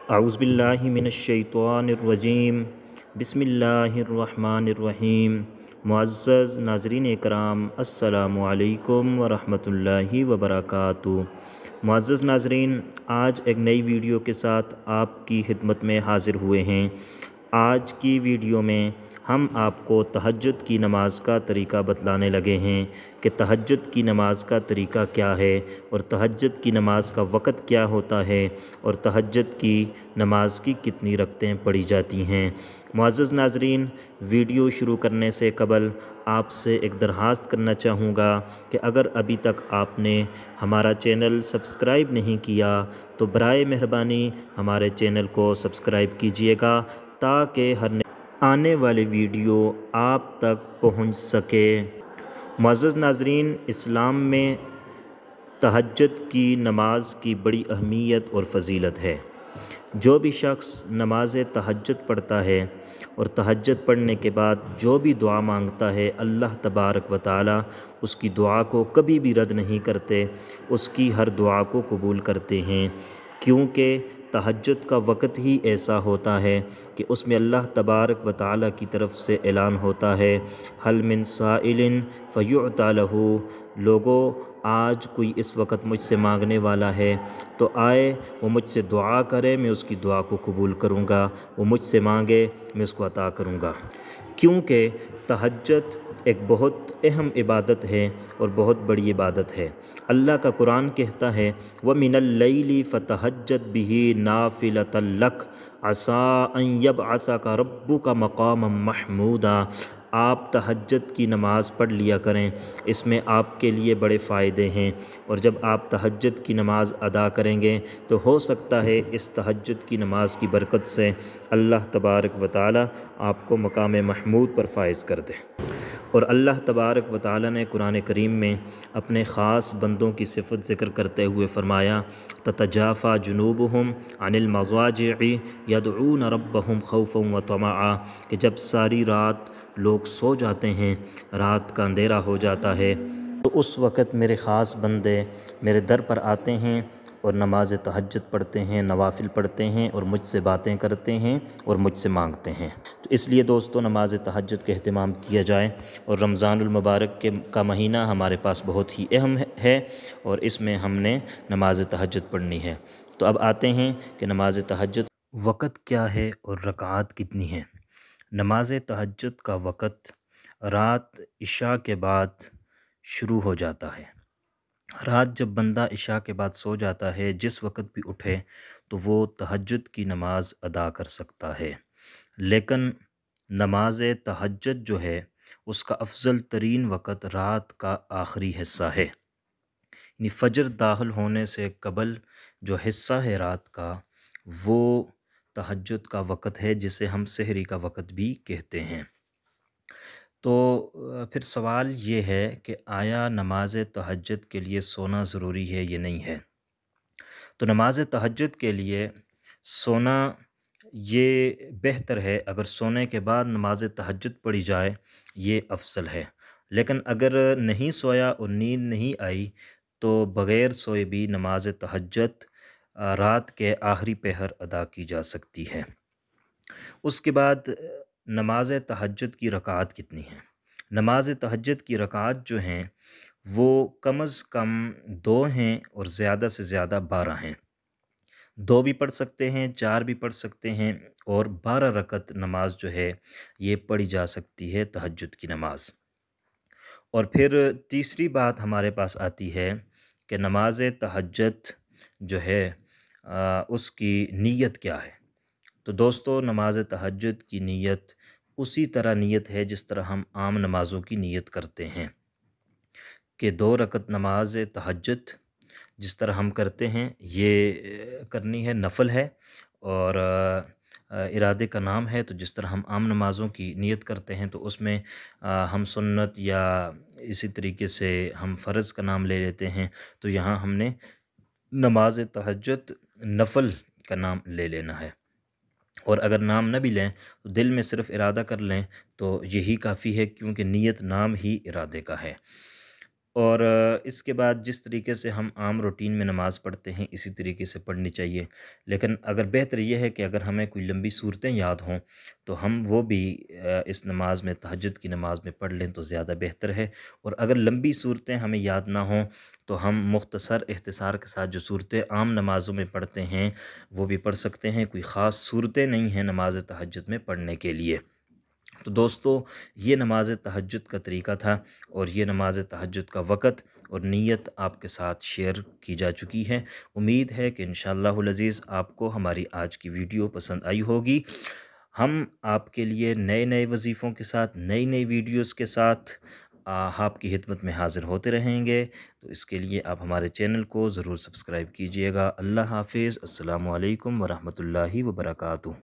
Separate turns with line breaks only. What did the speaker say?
اعوذ باللہ من الشیطان الرجیم بسم اللہ الرحمن الرحیم۔ معزز ناظرین اکرام، السلام علیکم ورحمۃ اللہ وبرکاتہ۔ معزز ناظرین، آج ایک نئی ویڈیو کے ساتھ آپ کی خدمت میں حاضر ہوئے ہیں۔ آج کی ویڈیو میں ہم آپ کو تہجد کی نماز کا طریقہ بتلانے لگے ہیں کہ تہجد کی نماز کا طریقہ کیا ہے اور تہجد کی نماز کا وقت کیا ہوتا ہے اور تہجد کی نماز کی کتنی رکعتیں پڑھی جاتی ہیں۔ معزز ناظرین، ویڈیو شروع کرنے سے قبل آپ سے ایک درخواست کرنا چاہوں گا کہ اگر ابھی تک آپ نے ہمارا چینل سبسکرائب نہیں کیا تو برائے مہربانی ہمارے چینل کو سبسکرائب کیجیے گا تاکہ ہر آنے والی ویڈیو آپ تک پہنچ سکے۔ معزز ناظرین، اسلام میں تہجد کی نماز کی بڑی اہمیت اور فضیلت ہے۔ جو بھی شخص نماز تہجد پڑھتا ہے اور تہجد پڑھنے کے بعد جو بھی دعا مانگتا ہے، اللہ تبارک و تعالی اس کی دعا کو کبھی بھی رد نہیں کرتے، اس کی ہر دعا کو قبول کرتے ہیں، کیونکہ تہجد کا وقت ہی ایسا ہوتا ہے کہ اس میں اللہ تبارک و تعالی کی طرف سے اعلان ہوتا ہے، حل من سائل فیعطی لہ، لوگوں آج کوئی اس وقت مجھ سے مانگنے والا ہے تو آئے، وہ مجھ سے دعا کرے، میں اس کی دعا کو قبول کروں گا، وہ مجھ سے مانگے، میں اس کو عطا کروں گا۔ کیونکہ تہجد ایک بہت اہم عبادت ہے اور بہت بڑی عبادت ہے۔ اللہ کا قرآن کہتا ہے وَمِنَ اللَّيْلِ فَتَہَجَّدْ بِهِ نَافِلَةً لَكَ عَسَىٰ أَن يَبْعَثَكَ رَبُّكَ مَقَامًا مَحْمُودًا۔ آپ تہجد کی نماز پڑھ لیا کریں، اس میں آپ کے لیے بڑے فائدے ہیں، اور جب آپ تہجد کی نماز ادا کریں گے تو ہو سکتا ہے اس تہجد کی نماز کی برکت سے اللہ تبارک و تعالی آپ کو مقام محمود پر فائز کر دے۔ اور اللہ تبارک و تعالی نے قرآن کریم میں اپنے خاص بندوں کی صفت ذکر کرتے ہوئے فرمایا تتجافی جنوبہم عن المضاجع یدعون ربہم خوفا وطمعا، کہ جب ساری رات لوگ سو جاتے ہیں، رات کا اندھیرا ہو جاتا ہے، تو اس وقت میرے خاص بندے میرے در پر آتے ہیں اور نماز تہجد پڑھتے ہیں، نوافل پڑھتے ہیں اور مجھ سے باتیں کرتے ہیں اور مجھ سے مانگتے ہیں۔ تو اس لیے دوستو، نماز تہجد کا اہتمام کیا جائے، اور رمضان المبارک کا مہینہ ہمارے پاس بہت ہی اہم ہے اور اس میں ہم نے نماز تہجد پڑھنی ہے۔ تو اب آتے ہیں کہ نماز تہجد وقت کیا ہے اور رکعات کتنی ہیں۔ نماز تہجد کا وقت رات عشاء کے بعد شروع ہو جاتا ہے۔ رات جب بندہ عشاء کے بعد سو جاتا ہے، جس وقت بھی اٹھے تو وہ تہجد کی نماز ادا کر سکتا ہے، لیکن نماز تہجد جو ہے اس کا افضل ترین وقت رات کا آخری حصہ ہے، یعنی فجر داخل ہونے سے قبل جو حصہ ہے رات کا، وہ تہجد کا وقت ہے، جسے ہم سحری کا وقت بھی کہتے ہیں۔ تو پھر سوال یہ ہے کہ آیا نماز تہجد کے لیے سونا ضروری ہے یا نہیں ہے؟ تو نماز تہجد کے لیے سونا یہ بہتر ہے، اگر سونے کے بعد نماز تہجد پڑھی جائے یہ افضل ہے، لیکن اگر نہیں سویا اور نیند نہیں آئی تو بغیر سوئے بھی نماز تہجد رات کے آخری پہر ادا کی جا سکتی ہے۔ اس کے بعد نماز تہجد کی رکعات کتنی ہیں؟ نماز تہجد کی رکعات جو ہیں وہ کم از کم 2 ہیں اور زیادہ سے زیادہ 12 ہیں۔ 2 بھی پڑھ سکتے ہیں، 4 بھی پڑھ سکتے ہیں، اور 12 رکعت نماز جو ہے یہ پڑھی جا سکتی ہے تہجد کی نماز۔ اور پھر تیسری بات ہمارے پاس آتی ہے کہ نماز تہجد جو ہے اس کی نیت کیا ہے؟ تو دوستو، نماز تہجد کی نیت اسی طرح نیت ہے جس طرح ہم عام نمازوں کی نیت کرتے ہیں، کہ 2 رکعت نماز تہجد جس طرح ہم کرتے ہیں یہ کرنی ہے، نفل ہے، اور ارادے کا نام ہے، تو جس طرح ہم عام نمازوں کی نیت کرتے ہیں تو اس میں ہم سنت یا اسی طریقے سے ہم فرض کا نام لے لیتے ہیں، تو یہاں ہم نے نماز تہجد نفل کا نام لے لینا ہے، اور اگر نام نہ بھی لیں تو دل میں صرف ارادہ کر لیں تو یہی کافی ہے، کیونکہ نیت نام ہی ارادے کا ہے۔ اور اس کے بعد جس طریقے سے ہم عام روٹین میں نماز پڑھتے ہیں اسی طریقے سے پڑھنی چاہیے، لیکن اگر بہتر یہ ہے کہ اگر ہمیں کوئی لمبی صورتیں یاد ہوں تو ہم وہ بھی اس نماز میں تہجد کی نماز میں پڑھ لیں تو زیادہ بہتر ہے۔ اور اگر لمبی صورتیں ہمیں یاد نہ ہوں تو ہم مختصر اختصار کے ساتھ جو صورتیں عام نمازوں میں پڑھتے ہیں وہ بھی پڑھ سکتے ہیں، کوئی خاص صورتیں نہیں ہیں نماز تہجد میں پڑھنے کے لیے۔ تو دوستو، یہ نماز تہجد کا طریقہ تھا اور یہ نماز تہجد کا وقت اور نیت آپ کے ساتھ شیئر کی جا چکی ہے۔ امید ہے کہ انشاءاللہ العزیز آپ کو ہماری آج کی ویڈیو پسند آئی ہوگی۔ ہم آپ کے لیے نئے نئے وظیفوں کے ساتھ نئی نئی ویڈیوز کے ساتھ آپ کی خدمت میں حاضر ہوتے رہیں گے، تو اس کے لیے آپ ہمارے چینل کو ضرور سبسکرائب کیجیے گا۔ اللہ حافظ، السلام علیکم ورحمۃ اللہ وبرکاتہ۔